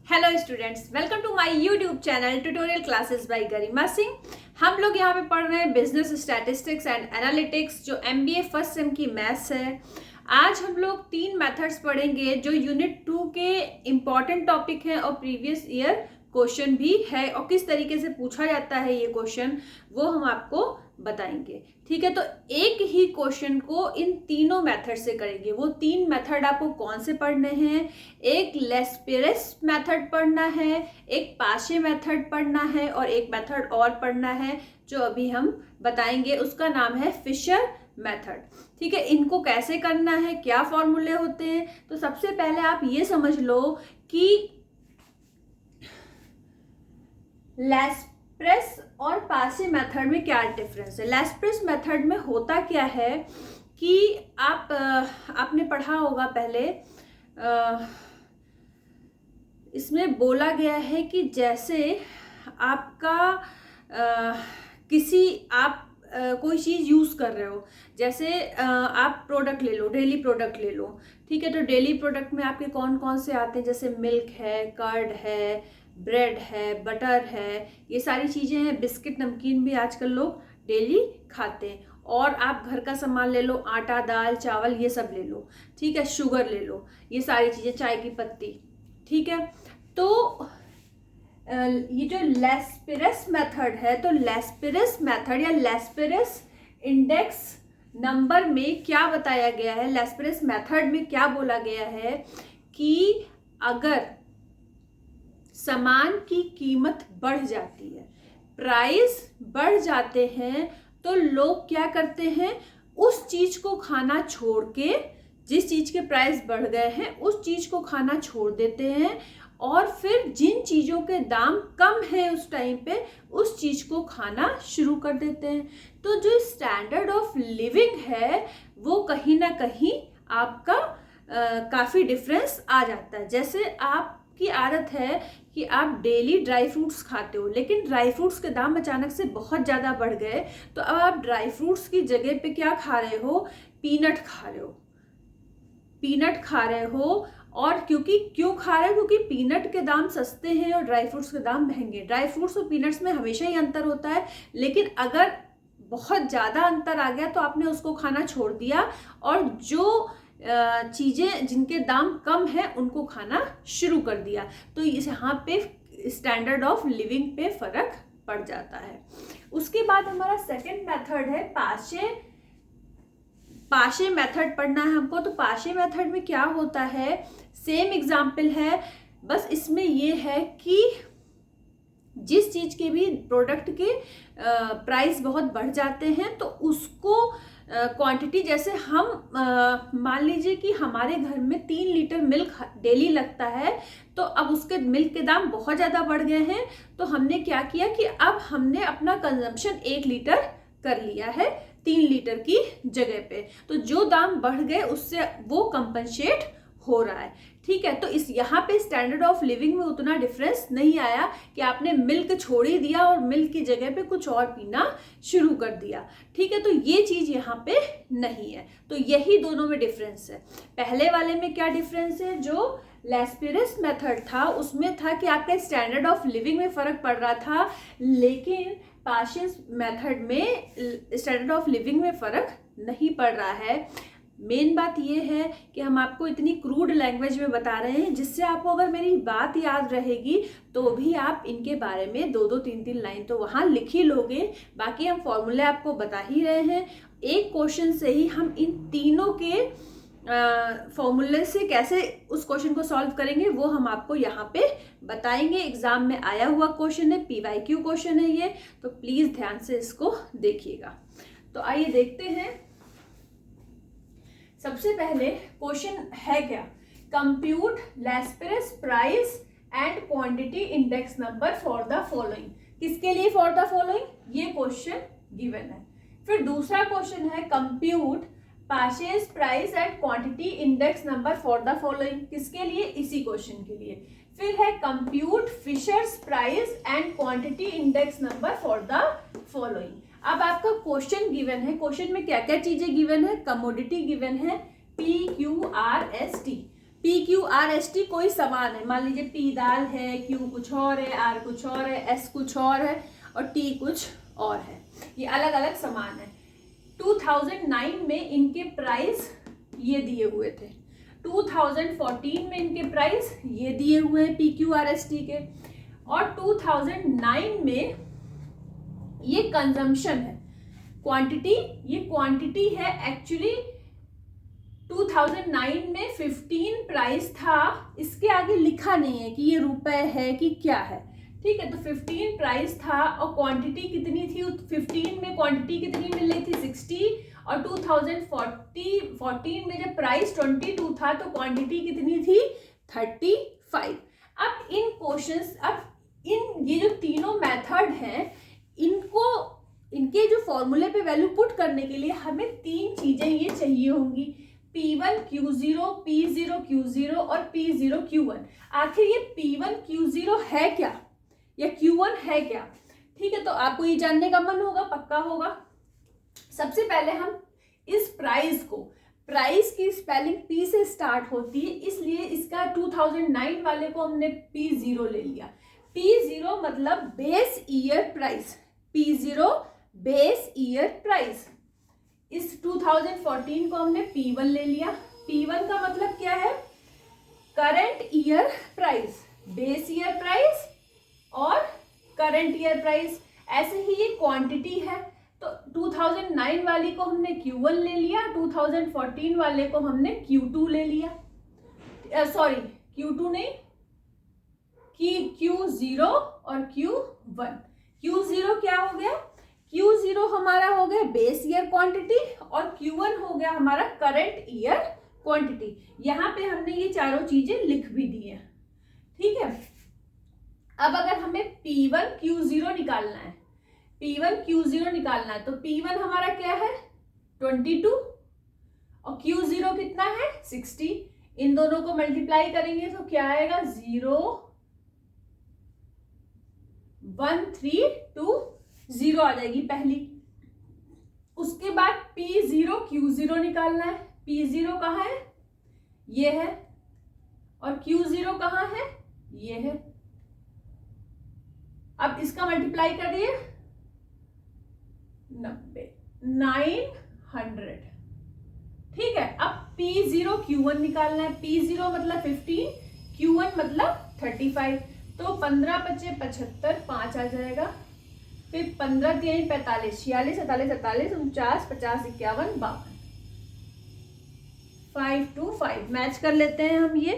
Hello students, welcome to my YouTube channel tutorial classes by Garima Singh. हम लोग यहाँ पे पढ़ रहे हैं बिजनेस स्टैटिस्टिक्स एंड एनालिटिक्स, जो एमबीए फर्स्ट सेम की मैथ्स है। आज हम लोग 3 मेथड्स पढ़ेंगे जो यूनिट 2 के इम्पॉर्टेंट टॉपिक हैं और प्रीवियस ईयर क्वेश्चन भी है, और किस तरीके से पूछा जाता है ये क्वेश्चन वो हम आपको बताएंगे। ठीक है, तो एक ही क्वेश्चन को इन तीनों मेथड से करेंगे। वो 3 मेथड आपको कौन से पढ़ने हैं? एक लेस्पेरेस मेथड पढ़ना है, एक पाशे मेथड पढ़ना है और एक मेथड और पढ़ना है जो अभी हम बताएंगे, उसका नाम है फिशर मेथड। ठीक है, इनको कैसे करना है, क्या फॉर्मूले होते हैं? तो सबसे पहले आप ये समझ लो कि लेस्पेरेस और पाशे मेथड में क्या डिफरेंस है। लेस्पेरेस मेथड में होता क्या है कि आपने पढ़ा होगा पहले, इसमें बोला गया है कि जैसे आपका कोई चीज़ यूज़ कर रहे हो, जैसे आप प्रोडक्ट ले लो, डेली प्रोडक्ट ले लो। ठीक है, तो डेली प्रोडक्ट में आपके कौन कौन से आते हैं? जैसे मिल्क है, कर्ड है, ब्रेड है, बटर है, ये सारी चीज़ें हैं। बिस्किट नमकीन भी आजकल लोग डेली खाते हैं। और आप घर का सामान ले लो, आटा, दाल, चावल, ये सब ले लो। ठीक है, शुगर ले लो, ये सारी चीज़ें, चाय की पत्ती। ठीक है, तो ये जो लेस्पेरेस मेथड है, तो लेस्पेरेस मेथड या लेस्पेरेस इंडेक्स नंबर में क्या बताया गया है, लेस्पेरेस मेथड में क्या बोला गया है कि अगर सामान की कीमत बढ़ जाती है, प्राइस बढ़ जाते हैं, तो लोग क्या करते हैं? उस चीज को खाना छोड़ के, जिस चीज के प्राइस बढ़ गए हैं उस चीज को खाना छोड़ देते हैं, और फिर जिन चीज़ों के दाम कम है उस टाइम पे, उस चीज़ को खाना शुरू कर देते हैं। तो जो स्टैंडर्ड ऑफ लिविंग है वो कहीं ना कहीं आपका काफ़ी डिफरेंस आ जाता है। जैसे आपकी आदत है कि आप डेली ड्राई फ्रूट्स खाते हो, लेकिन ड्राई फ्रूट्स के दाम अचानक से बहुत ज़्यादा बढ़ गए, तो अब आप ड्राई फ्रूट्स की जगह पे क्या खा रहे हो? पीनट खा रहे हो। पीनट खा रहे हो, और क्यों खा रहे हो? क्योंकि पीनट के दाम सस्ते हैं और ड्राई फ्रूट्स के दाम महंगे। ड्राई फ्रूट्स और पीनट्स में हमेशा ही अंतर होता है, लेकिन अगर बहुत ज़्यादा अंतर आ गया तो आपने उसको खाना छोड़ दिया, और जो चीज़ें जिनके दाम कम है उनको खाना शुरू कर दिया। तो यहाँ पे स्टैंडर्ड ऑफ लिविंग पे फर्क पड़ जाता है। उसके बाद हमारा सेकेंड मेथड है पाशे मेथड पढ़ना है हमको। तो पाशे मेथड में क्या होता है? सेम एग्जाम्पल है, बस इसमें ये है कि जिस चीज के भी प्रोडक्ट के प्राइस बहुत बढ़ जाते हैं, तो उसको क्वांटिटी, जैसे हम मान लीजिए कि हमारे घर में 3 लीटर मिल्क डेली लगता है, तो अब उसके मिल्क के दाम बहुत ज़्यादा बढ़ गए हैं, तो हमने क्या किया कि अब हमने अपना कंजम्पशन 1 लीटर कर लिया है 3 लीटर की जगह पे। तो जो दाम बढ़ गए उससे वो कंपनसेट हो रहा है। ठीक है, तो इस यहाँ पे स्टैंडर्ड ऑफ लिविंग में उतना डिफरेंस नहीं आया कि आपने मिल्क छोड़ ही दिया और मिल्क की जगह पे कुछ और पीना शुरू कर दिया। ठीक है, तो ये चीज यहाँ पे नहीं है। तो यही दोनों में डिफरेंस है। पहले वाले में क्या डिफरेंस है? जो लेस्पेरेस मेथड था उसमें था कि आपका स्टैंडर्ड ऑफ लिविंग में फर्क पड़ रहा था, लेकिन पाशे मेथड में स्टैंडर्ड ऑफ लिविंग में फर्क नहीं पड़ रहा है। मेन बात ये है कि हम आपको इतनी क्रूड लैंग्वेज में बता रहे हैं, जिससे आपको अगर मेरी बात याद रहेगी तो भी आप इनके बारे में 2-2, 3-3 लाइन तो वहाँ लिख ही लोगे। बाकी हम फॉर्मूले आपको बता ही रहे हैं। एक क्वेश्चन से ही हम इन तीनों के फॉर्मूले से कैसे उस क्वेश्चन को सॉल्व करेंगे वो हम आपको यहाँ पे बताएंगे। एग्जाम में आया हुआ क्वेश्चन है, PYQ क्वेश्चन है ये, तो प्लीज ध्यान से इसको देखिएगा। तो आइए देखते हैं। सबसे पहले क्वेश्चन है क्या? Compute Laspeyres price and quantity index number for the following. किसके लिए फॉर द फॉलोइंग? ये क्वेश्चन गिवन है। फिर दूसरा क्वेश्चन है compute Paasche's price and quantity index number for the following. किसके लिए? इसी क्वेश्चन के लिए। फिर है compute Fisher's price and quantity index number for the following. अब आपका क्वेश्चन गिवन है। क्वेश्चन में क्या क्या चीजें गिवन है? कमोडिटी गिवन है, PQRST। P Q R S T कोई समान है, मान लीजिए पी दाल है, क्यू कुछ और है, आर कुछ और है, एस कुछ और है और टी कुछ और है, ये अलग अलग समान है। 2009 में इनके प्राइस ये दिए हुए थे, 2014 में इनके प्राइस ये दिए हुए हैं P Q R S T के, और 2009 में ये कंजम्पशन है, क्वांटिटी, ये क्वांटिटी है एक्चुअली। 2009 में 15 प्राइस था, इसके आगे लिखा नहीं है कि ये रुपए है कि क्या है, ठीक है। तो 15 प्राइस था और क्वांटिटी कितनी थी, 15 में क्वांटिटी कितनी मिल रही थी 60, और 2014 में जब प्राइस 22 था तो क्वांटिटी कितनी थी 35। अब इन क्वेश्चंस, अब इन ये जो तीनों मेथड हैं, इनको, इनके जो फॉर्मूले पे वैल्यू पुट करने के लिए हमें तीन चीजें ये चाहिए होंगी, P1 Q0, P0 Q0 और P0 Q1। आखिर ये P1 Q0 है क्या या Q1 है क्या, ठीक है। तो आपको ये जानने का मन होगा, पक्का होगा। सबसे पहले हम इस प्राइस को, प्राइस की स्पेलिंग P से स्टार्ट होती है, इसलिए इसका 2009 वाले को हमने P0 ले लिया। P0 मतलब base year price, P0 base year price. इस 2014 को हमने P1 ले लिया। P1 का मतलब क्या है, current year price, base year price और करंट ईयर प्राइस। ऐसे ही ये क्वांटिटी है, तो 2009 वाली को हमने Q1 ले लिया, 2014 वाले को हमने Q2 ले लिया, सॉरी Q2 नहीं, Q0 और Q1। Q0 क्या हो गया, Q0 हमारा हो गया बेस ईयर क्वांटिटी और Q1 हो गया हमारा करंट ईयर क्वांटिटी। यहाँ पे हमने ये चारों चीजें लिख भी दी है, ठीक है। अब अगर हमें P1 Q0 निकालना है, P1 Q0 निकालना है, तो P1 हमारा क्या है 22 और Q0 कितना है 60। इन दोनों को मल्टीप्लाई करेंगे तो क्या आएगा 0 1 3 2 0 आ जाएगी पहली। उसके बाद P0 Q0 निकालना है, P0 कहाँ है, ये है, और Q0 कहाँ है, ये है। अब इसका मल्टीप्लाई कर दिए 90 900, ठीक है। अब P0 Q1 निकालना है, P0 मतलब 15, Q1 मतलब 35, तो 15 पचे 75 5 आ जाएगा, फिर 15 3 45 46 47 47 49 50 51 52, 5 2 5 मैच कर लेते हैं हम ये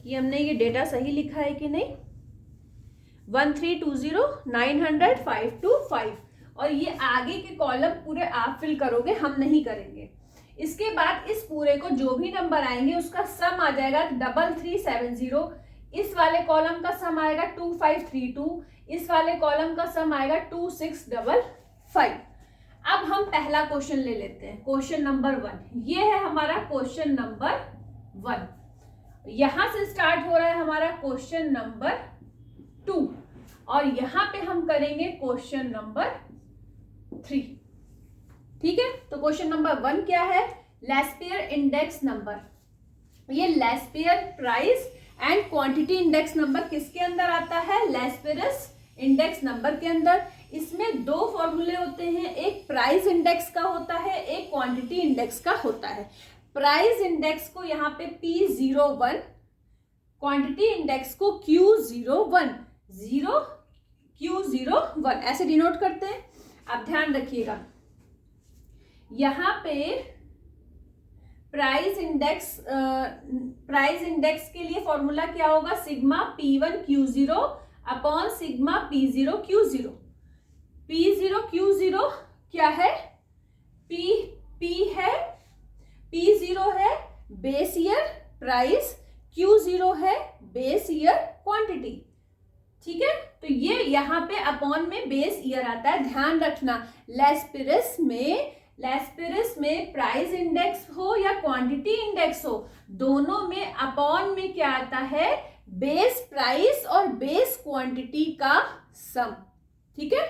कि हमने ये डेटा सही लिखा है कि नहीं। 1320 900 525, और ये आगे के कॉलम पूरे आप फिल करोगे, हम नहीं करेंगे। इसके बाद इस पूरे को जो भी नंबर आएंगे उसका सम आ जाएगा 3370, इस वाले कॉलम का सम आएगा 2532, इस वाले कॉलम का सम आएगा 2655। अब हम पहला क्वेश्चन ले लेते हैं, क्वेश्चन नंबर 1। ये है हमारा क्वेश्चन नंबर 1, यहां से स्टार्ट हो रहा है हमारा क्वेश्चन नंबर 2, और यहां पे हम करेंगे क्वेश्चन नंबर 3, ठीक है। तो क्वेश्चन नंबर 1 क्या है, लैस्पियर इंडेक्स नंबर। ये Laspeyres price and quantity index number किसके अंदर आता है, लैस्पियरस इंडेक्स नंबर के अंदर। इसमें दो फॉर्मूले होते हैं, एक प्राइस इंडेक्स का होता है, एक क्वांटिटी इंडेक्स का होता है। प्राइस इंडेक्स को यहाँ पे P01, क्वांटिटी इंडेक्स को Q01 Q01 ऐसे डिनोट करते हैं। आप ध्यान रखिएगा, यहाँ पे प्राइस इंडेक्स के लिए फॉर्मूला क्या होगा, sigma P1 Q0 upon sigma P0 Q0। P0 Q0 क्या है, P है, P0 है बेस ईयर प्राइस, Q0 है बेस ईयर क्वांटिटी, ठीक है। तो ये यहाँ पे अपॉन में बेस ईयर आता है, ध्यान रखना। लैस्पिरस में प्राइस इंडेक्स हो या क्वांटिटी इंडेक्स हो, दोनों में अपॉन में क्या आता है, बेस प्राइस और बेस क्वांटिटी का सम, ठीक है।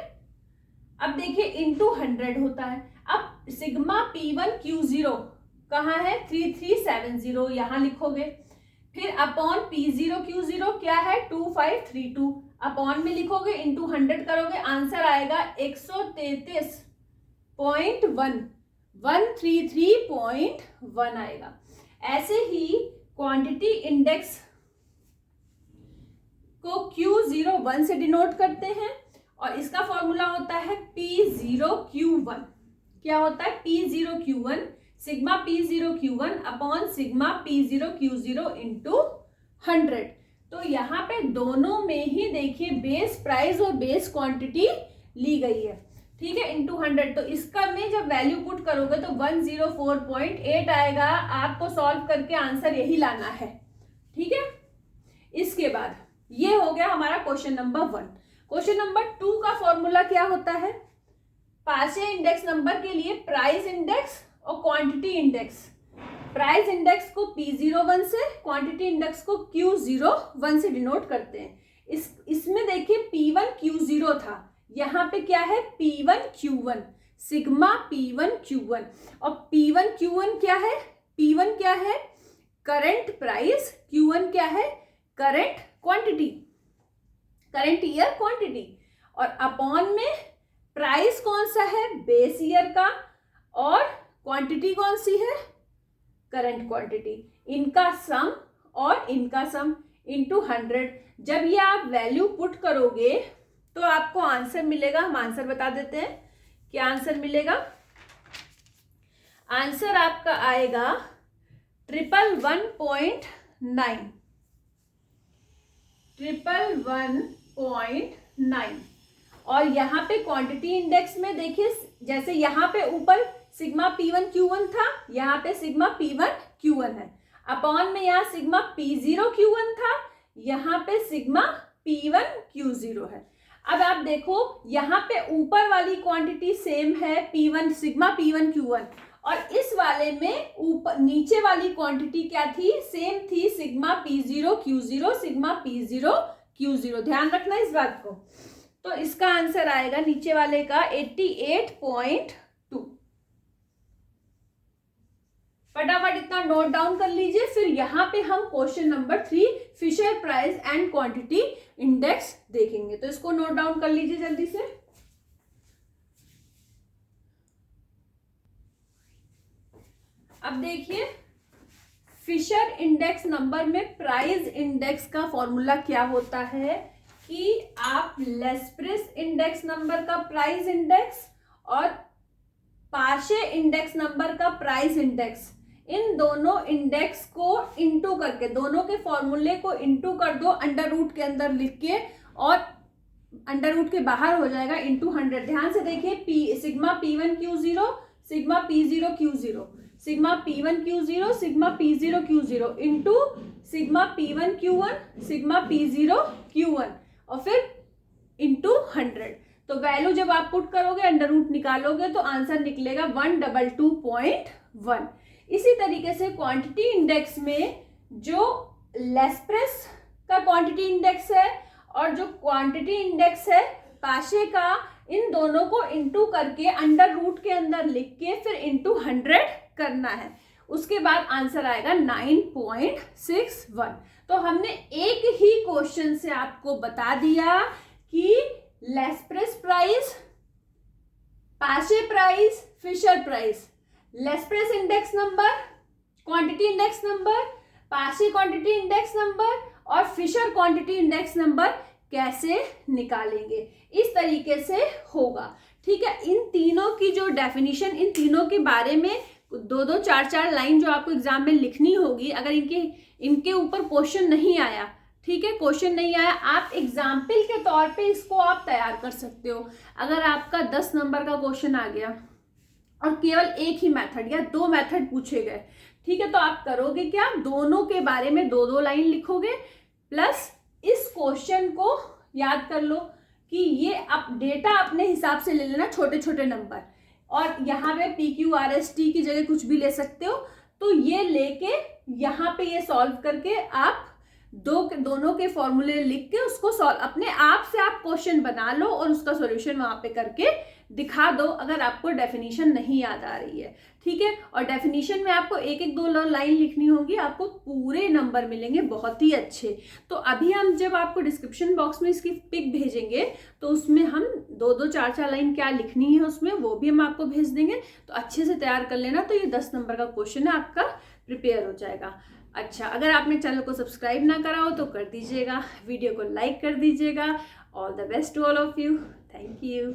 अब देखिए इनटू 100 होता है। अब सिग्मा P1 Q0 कहाँ है 3370, यहां लिखोगे। फिर अपॉन P0Q0 क्या है 2532, अपॉन में लिखोगे इंटू 100 करोगे, आंसर आएगा 133.1, 133.1 आएगा। ऐसे ही क्वांटिटी इंडेक्स को Q01 से डिनोट करते हैं और इसका फॉर्मूला होता है P0Q1। क्या होता है P0Q1, sigma P0Q1 upon sigma P0Q0 into 100। तो यहाँ पे दोनों में ही देखिए बेस प्राइस और बेस क्वांटिटी ली गई है, ठीक है, इंटू 100। तो इसका में जब वैल्यू पुट करोगे तो 104.8 आएगा। आपको सॉल्व करके आंसर यही लाना है, ठीक है। इसके बाद ये हो गया हमारा क्वेश्चन नंबर 1। क्वेश्चन नंबर 2 का फॉर्मूला क्या होता है, पार्शियल इंडेक्स नंबर के लिए प्राइस इंडेक्स और क्वांटिटी इंडेक्स। प्राइस इंडेक्स को P01 से, क्वांटिटी इंडेक्स को Q01 से डिनोट करते हैं। इसमें देखिए P1Q0 था, यहाँ पे क्या है P1Q1, सिग्मा P1Q1। और P1Q1 क्या है, P1 क्या है करंट प्राइस, Q1 क्या है current quantity, current year quantity. और अपॉन में प्राइस कौन सा है बेस ईयर का और क्वांटिटी कौन सी है करंट क्वांटिटी। इनका सम और इनका सम इंटू 100। जब ये आप वैल्यू पुट करोगे तो आपको आंसर मिलेगा। हम आंसर बता देते हैं, क्या आंसर मिलेगा। आंसर आपका आएगा 111.9, 111.9। और यहाँ पे क्वांटिटी इंडेक्स में देखिए, जैसे यहाँ पे ऊपर सिग्मा P1Q1 था, यहाँ पे सिग्मा P1Q1 है। अपॉन में यहाँ सिग्मा P0Q1 था, यहाँ पे सिग्मा P1Q0 है। अब आप देखो यहाँ पे ऊपर वाली क्वांटिटी सेम है P1 सिग्मा P1Q1, और इस वाले में ऊपर नीचे वाली क्वांटिटी क्या थी, सेम थी सिग्मा P0Q0, सिग्मा P0Q0। ध्यान रखना इस बात को। तो इसका आंसर आएगा नीचे वाले का 88.2। फटाफट इतना नोट डाउन कर लीजिए। फिर यहाँ पे हम question number 3 Fisher price and quantity index देखेंगे। तो इसको नोट डाउन कर लीजिए जल्दी से। अब देखिए फिशर इंडेक्स नंबर में प्राइस इंडेक्स का फॉर्मूला क्या होता है कि आप लेस्प्रेस इंडेक्स नंबर का प्राइस इंडेक्स और पार्शे इंडेक्स नंबर का प्राइस इंडेक्स, इन दोनों इंडेक्स को इंटू करके, दोनों के फॉर्मूले को इंटू कर दो अंडर रूट के अंदर लिख के, और अंडर रूट के बाहर हो जाएगा इंटू 100। ध्यान से देखिए sigma P1Q0, sigma P0Q0, sigma P1Q0, sigma P0Q0 into sigma P1Q1, sigma P0Q1 और फिर इंटू 100। तो वैल्यू जब आप पुट करोगे अंडर रूट निकालोगे तो आंसर निकलेगा 122.1। इसी तरीके से क्वांटिटी इंडेक्स में जो लेस्प्रेस का क्वांटिटी इंडेक्स है और जो क्वांटिटी इंडेक्स है पाशे का, इन दोनों को इंटू करके अंडर रूट के अंदर लिख के फिर इंटू 100 करना है। उसके बाद आंसर आएगा 9.61। तो हमने एक ही क्वेश्चन से आपको बता दिया कि Laspeyres price, Paasche price, Fisher price, Laspeyres index number, quantity index number, Paasche quantity index number और फिशर क्वांटिटी इंडेक्स नंबर कैसे निकालेंगे, इस तरीके से होगा। ठीक है, इन तीनों की जो डेफिनेशन, इन तीनों के बारे में 2-2, 4-4 लाइन जो आपको एग्जाम में लिखनी होगी। अगर इनके ऊपर क्वेश्चन नहीं आया, ठीक है, क्वेश्चन नहीं आया, आप एग्जाम्पल के तौर पे इसको आप तैयार कर सकते हो। अगर आपका 10 नंबर का क्वेश्चन आ गया और केवल एक ही मेथड या 2 मेथड पूछे गए, ठीक है, तो आप करोगे क्या, दोनों के बारे में 2-2 लाइन लिखोगे, प्लस इस क्वेश्चन को याद कर लो कि ये आप डेटा अपने हिसाब से ले लेना, छोटे छोटे नंबर, और यहाँ पे PQRST की जगह कुछ भी ले सकते हो। तो ये लेके यहाँ पे ये सॉल्व करके आप दोनों के फॉर्मूले लिख के उसको सॉल्व, अपने आप से आप क्वेश्चन बना लो और उसका सॉल्यूशन वहां पे करके दिखा दो, अगर आपको डेफिनेशन नहीं याद आ रही है, ठीक है। और डेफिनेशन में आपको एक एक दो लाइन लिखनी होगी, आपको पूरे नंबर मिलेंगे बहुत ही अच्छे। तो अभी हम जब आपको डिस्क्रिप्शन बॉक्स में इसकी पिक भेजेंगे तो उसमें हम 2-2 4-4 लाइन क्या लिखनी है उसमें, वो भी हम आपको भेज देंगे। तो अच्छे से तैयार कर लेना, तो ये 10 नंबर का क्वेश्चन है आपका प्रिपेयर हो जाएगा। अच्छा, अगर आपने चैनल को सब्सक्राइब ना करा हो तो कर दीजिएगा, वीडियो को लाइक कर दीजिएगा। All the best to all of you, thank you.